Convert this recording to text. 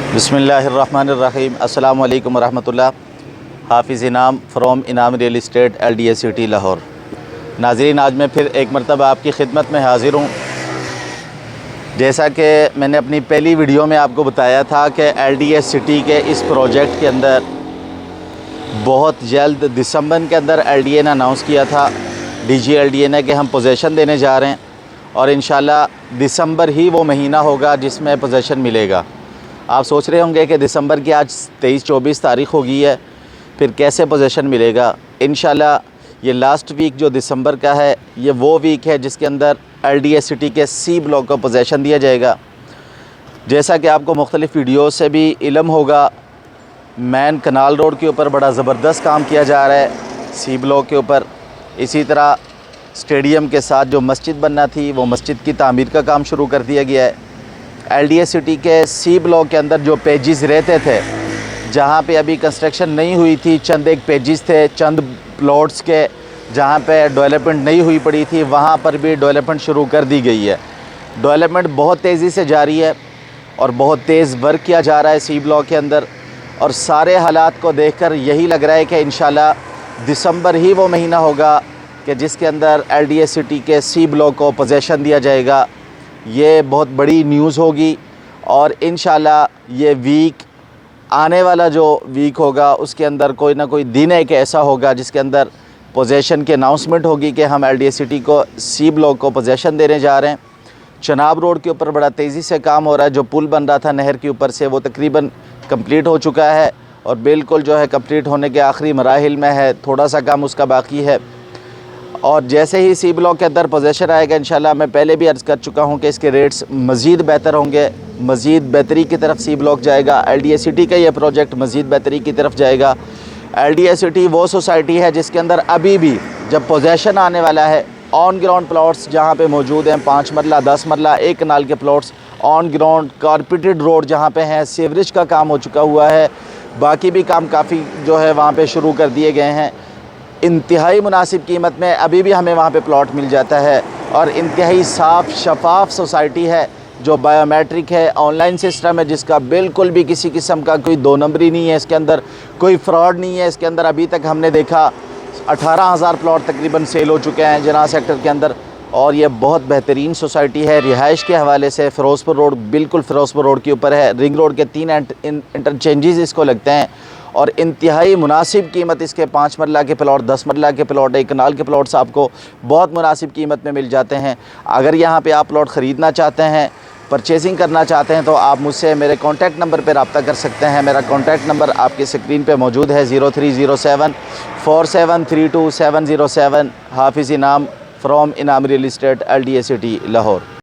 बिस्मिल्लाहिर्रहमानिर्रहीम। अस्सलामु अलैकुम वरहमतुल्लाह। हाफिज़ इनाम फ्रॉम इनाम real estate LDS city Lahore. नाज़रीन, आज मैं फिर एक मरतबा आपकी खिदमत में हाज़िर हूँ। जैसा कि मैंने अपनी पहली वीडियो में आपको बताया था कि LDS सिटी के इस प्रोजेक्ट के अंदर बहुत जल्द दिसंबर के अंदर LDA ने अनाउंस किया था, DG LDA ने, कि हम पोजेसन देने जा रहे हैं और इंशाल्लाह दिसंबर ही वो महीना होगा जिसमें पोजेसन मिलेगा। आप सोच रहे होंगे कि दिसंबर की आज 23-24 तारीख़ हो गई है, फिर कैसे पोजेसन मिलेगा। इंशाल्लाह ये लास्ट वीक जो दिसंबर का है, ये वो वीक है जिसके अंदर LDS सिटी के C ब्लॉक को पोजेसन दिया जाएगा। जैसा कि आपको मुख्तलिफ़ वीडियो से भी इल्म होगा, मैन कनाल रोड के ऊपर बड़ा ज़बरदस्त काम किया जा रहा है C ब्लॉक के ऊपर। इसी तरह स्टेडियम के साथ जो मस्जिद बनना थी, वो मस्जिद की तामीर का काम शुरू कर दिया गया है। LDS सिटी के C ब्लॉक के अंदर जो पेजेस रहते थे, जहाँ पे अभी कंस्ट्रक्शन नहीं हुई थी, चंद एक पेजेस थे, चंद प्लॉट्स के जहाँ पे डेवलपमेंट नहीं हुई पड़ी थी, वहाँ पर भी डेवलपमेंट शुरू कर दी गई है। डेवलपमेंट बहुत तेज़ी से जारी है और बहुत तेज़ वर्क किया जा रहा है C ब्लॉक के अंदर। और सारे हालात को देखकर यही लग रहा है कि इंशाल्लाह दिसंबर ही वो महीना होगा कि जिसके अंदर LDS सिटी के C ब्लॉक को पोजेसन दिया जाएगा। ये बहुत बड़ी न्यूज़ होगी और इंशाल्लाह ये वीक, आने वाला जो वीक होगा, उसके अंदर कोई ना कोई दिन एक ऐसा होगा जिसके अंदर पोजेसन की अनाउंसमेंट होगी कि हम LDS सिटी को C ब्लॉक को पोजेसन देने जा रहे हैं। चनाब रोड के ऊपर बड़ा तेज़ी से काम हो रहा है। जो पुल बन रहा था नहर के ऊपर से, वो तकरीबन कंप्लीट हो चुका है और बिल्कुल जो है कंप्लीट होने के आखिरी मराहिल में है, थोड़ा सा काम उसका बाकी है। और जैसे ही C ब्लॉक के अंदर पोजेसन आएगा, इंशाल्लाह, मैं पहले भी अर्ज़ कर चुका हूँ कि इसके रेट्स मज़ीद बेहतर होंगे, मज़ीद बेहतरी की तरफ C ब्लॉक जाएगा। LDS सिटी का ये प्रोजेक्ट मज़ीद बेहतरी की तरफ जाएगा। LDS सिटी वो सोसाइटी है जिसके अंदर अभी भी जब पोजेसन आने वाला है, ऑन ग्राउंड प्लॉट्स जहाँ पे मौजूद हैं, 5 मरला 10 मरला एक कनाल के plots, on ground carpeted road जहाँ पे हैं, सीवरेज का काम हो चुका हुआ है, बाकी भी काम काफ़ी जो है वहाँ पे शुरू कर दिए गए हैं। इंतहाई मुनासिब कीमत में अभी भी हमें वहाँ पे प्लॉट मिल जाता है और इंतहाई साफ़ शफाफ सोसाइटी है, जो बायोमेट्रिक है, ऑनलाइन सिस्टम है, जिसका बिल्कुल भी किसी किस्म का कोई दो नंबरी नहीं है, इसके अंदर कोई फ्रॉड नहीं है। इसके अंदर अभी तक हमने देखा 18,000 प्लॉट तकरीबन सेल हो चुके हैं जना सेक्टर के अंदर और ये बहुत बेहतरीन सोसाइटी है। रिहाइश के हवाले से फ़िरोज़पुर रोड, बिल्कुल फ़िरोज़पुर रोड के ऊपर है, रिंग रोड के 3 इंटरचेंजेस इसको लगते हैं और इंतहाई मुनासिब कीमत इसके 5 मरला के प्लॉट, 10 मरला के प्लॉट, एक कनाल के प्लॉट्स आपको बहुत मुनासिब कीमत में मिल जाते हैं। अगर यहाँ पे आप प्लॉट ख़रीदना चाहते हैं, परचेजिंग करना चाहते हैं, तो आप मुझसे मेरे कॉन्टैक्ट नंबर पर रब्ता कर सकते हैं। मेरा कॉन्टैक्ट नंबर आपकी स्क्रीन पे मौजूद है, 0307 4732 707। हाफिज़ इनाम फ्रॉम इनाम real estate LDS city Lahore.